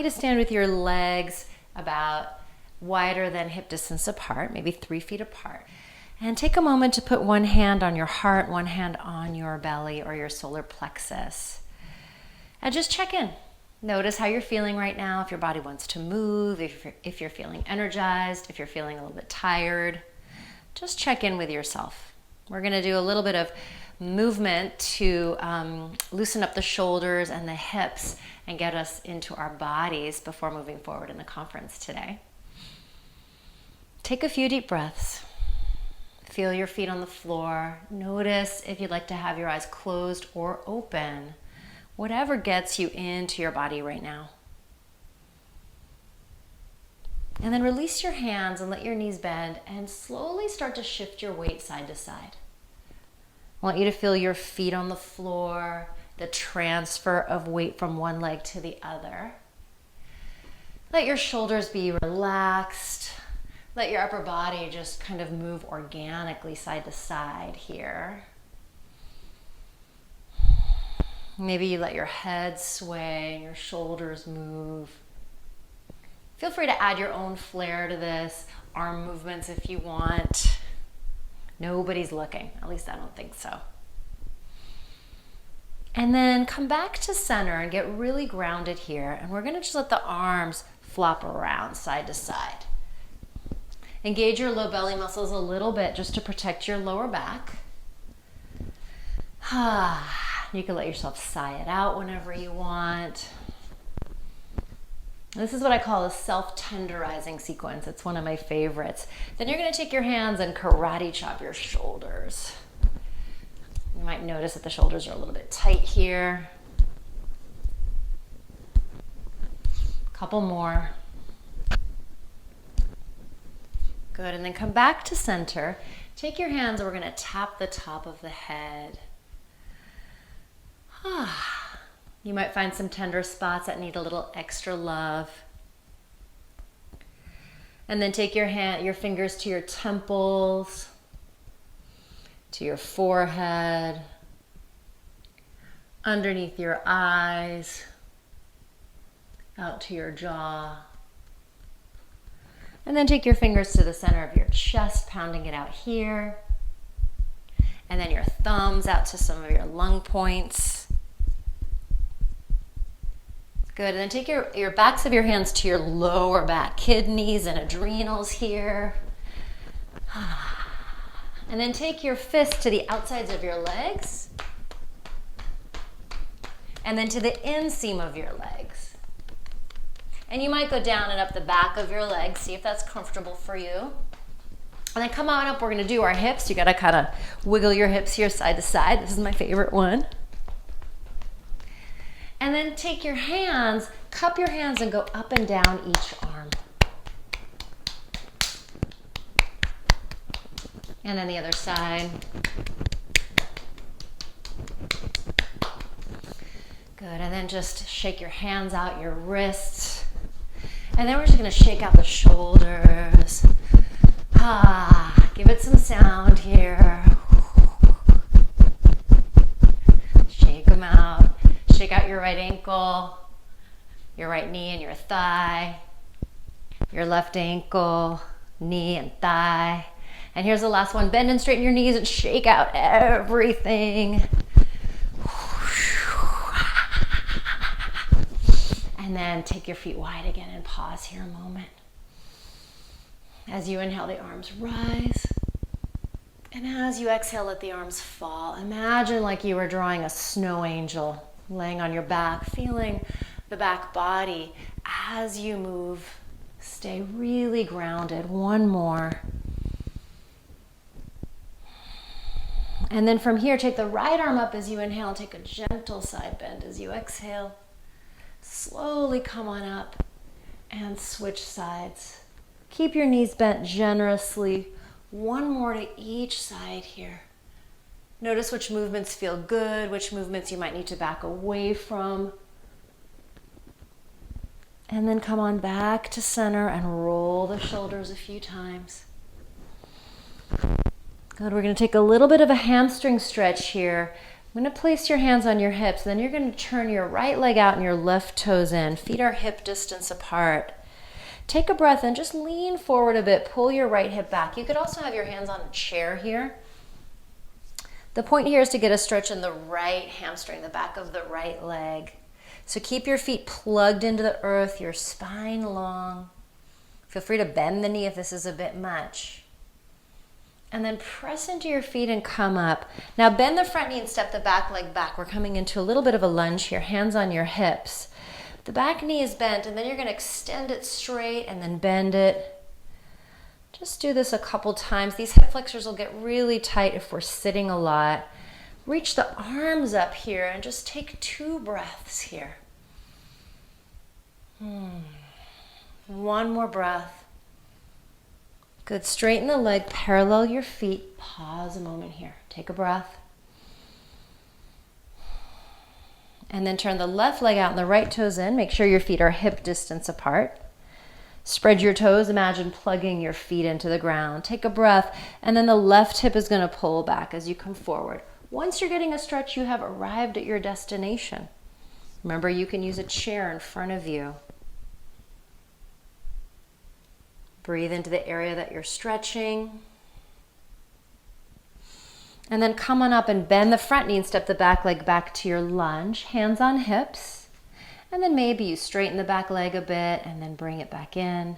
you to stand with your legs about wider than hip distance apart, maybe 3 feet apart. And take a moment to put one hand on your heart, one hand on your belly or your solar plexus. And just check in. Notice how you're feeling right now, if your body wants to move, if you're feeling energized, if you're feeling a little bit tired. Just check in with yourself. We're going to do a little bit of movement to loosen up the shoulders and the hips and get us into our bodies before moving forward in the conference today. Take a few deep breaths. Feel your feet on the floor. Notice if you'd like to have your eyes closed or open. Whatever gets you into your body right now. And then release your hands and let your knees bend and slowly start to shift your weight side to side. I want you to feel your feet on the floor, the transfer of weight from one leg to the other. Let your shoulders be relaxed. Let your upper body just kind of move organically side to side here. Maybe you let your head sway and your shoulders move. Feel free to add your own flair to this, arm movements if you want. Nobody's looking, at least I don't think so. And then come back to center and get really grounded here. And we're going to just let the arms flop around side to side. Engage your low belly muscles a little bit just to protect your lower back. You can let yourself sigh it out whenever you want. This is what I call a self-tenderizing sequence. It's one of my favorites. Then you're going to take your hands and karate chop your shoulders. You might notice that the shoulders are a little bit tight here. Couple more. Good, and then come back to center. Take your hands and we're going to tap the top of the head. You might find some tender spots that need a little extra love. And then take your fingers to your temples, to your forehead, underneath your eyes, out to your jaw. And then take your fingers to the center of your chest, pounding it out here. And then your thumbs out to some of your lung points. Good, and then take your backs of your hands to your lower back, kidneys and adrenals here. And then take your fist to the outsides of your legs. And then to the inseam of your legs. And you might go down and up the back of your legs, see if that's comfortable for you. And then come on up, we're gonna do our hips. You gotta kind of wiggle your hips here side to side. This is my favorite one. And then take your hands, cup your hands and go up and down each arm. And then the other side. Good, and then just shake your hands out, your wrists. And then we're just gonna shake out the shoulders. Give it some sound here. Shake them out. Shake out your right ankle, your right knee and your thigh, your left ankle, knee and thigh. And here's the last one. Bend and straighten your knees and shake out everything. And then take your feet wide again and pause here a moment. As you inhale, the arms rise. And as you exhale, let the arms fall. Imagine like you were drawing a snow angel, laying on your back, feeling the back body as you move. Stay really grounded. One more. And then from here, take the right arm up as you inhale and take a gentle side bend as you exhale. Slowly come on up and switch sides. Keep your knees bent generously. One more to each side here. Notice which movements feel good, which movements you might need to back away from. And then come on back to center and roll the shoulders a few times. Good, we're going to take a little bit of a hamstring stretch here I'm going to place your hands on your hips. Then you're going to turn your right leg out and your left toes in. Feet are hip distance apart. Take a breath and just lean forward a bit. Pull your right hip back. You could also have your hands on a chair here. The point here is to get a stretch in the right hamstring, the back of the right leg. So keep your feet plugged into the earth, your spine long. Feel free to bend the knee if this is a bit much. And then press into your feet and come up. Now bend the front knee and step the back leg back. We're coming into a little bit of a lunge here, hands on your hips. The back knee is bent, and then you're going to extend it straight and then bend it. Just do this a couple times. These hip flexors will get really tight if we're sitting a lot. Reach the arms up here and just take 2 breaths here. One more breath. Good. Straighten the leg, parallel your feet. Pause a moment here. Take a breath. And then turn the left leg out and the right toes in. Make sure your feet are hip distance apart. Spread your toes. Imagine plugging your feet into the ground. Take a breath, and then the left hip is going to pull back as you come forward. Once you're getting a stretch, you have arrived at your destination. Remember, you can use a chair in front of you. Breathe into the area that you're stretching. And then come on up and bend the front knee and step the back leg back to your lunge. Hands on hips. And then maybe you straighten the back leg a bit and then bring it back in.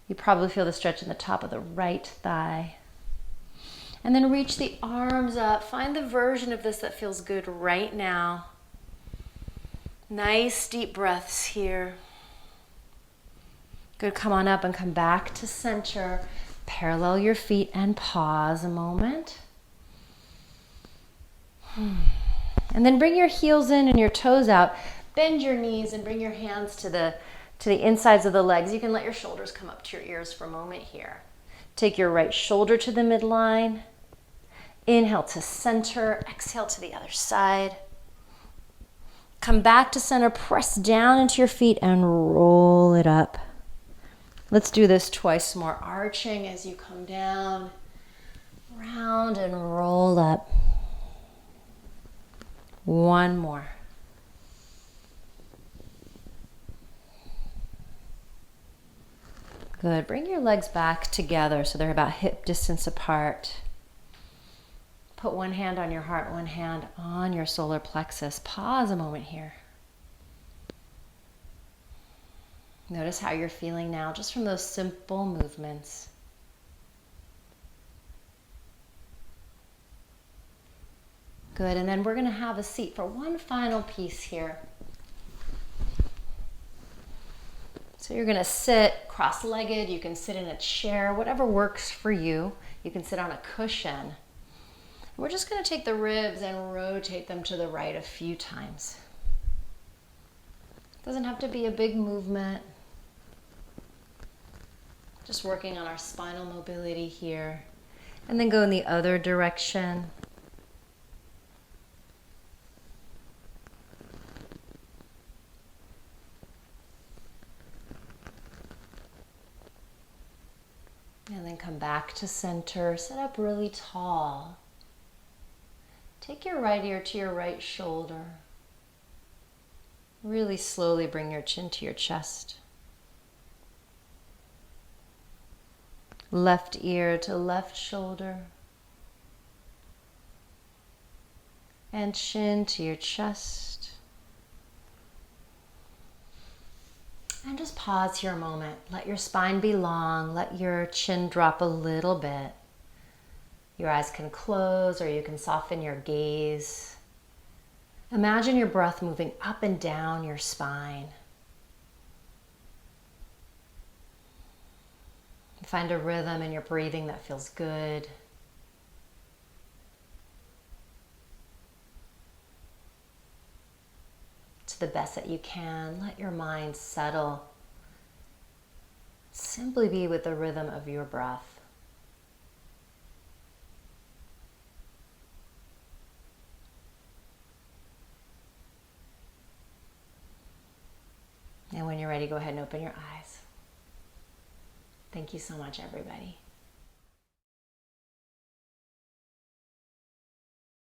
You probably feel the stretch in the top of the right thigh. And then reach the arms up. Find the version of this that feels good right now. Nice deep breaths here. Good. Come on up and come back to center. Parallel your feet and pause a moment. And then bring your heels in and your toes out. Bend your knees and bring your hands to the insides of the legs. You can let your shoulders come up to your ears for a moment here. Take your right shoulder to the midline. Inhale to center. Exhale to the other side. Come back to center. Press down into your feet and roll it up. Let's do this twice more. Arching as you come down. Round and roll up. One more. Good. Bring your legs back together so they're about hip distance apart. Put one hand on your heart, one hand on your solar plexus. Pause a moment here. Notice how you're feeling now just from those simple movements. Good. And then we're going to have a seat for one final piece here. So you're going to sit cross-legged. You can sit in a chair, whatever works for you. You can sit on a cushion. We're just going to take the ribs and rotate them to the right a few times. It doesn't have to be a big movement. Just working on our spinal mobility here. And then go in the other direction. And then come back to center. Sit up really tall. Take your right ear to your right shoulder. Really slowly bring your chin to your chest. Left ear to left shoulder. And chin to your chest. And just pause here a moment. Let your spine be long. Let your chin drop a little bit. Your eyes can close or you can soften your gaze. Imagine your breath moving up and down your spine. Find a rhythm in your breathing that feels good. To the best that you can, let your mind settle. Simply be with the rhythm of your breath. And when you're ready, go ahead and open your eyes. Thank you so much, everybody.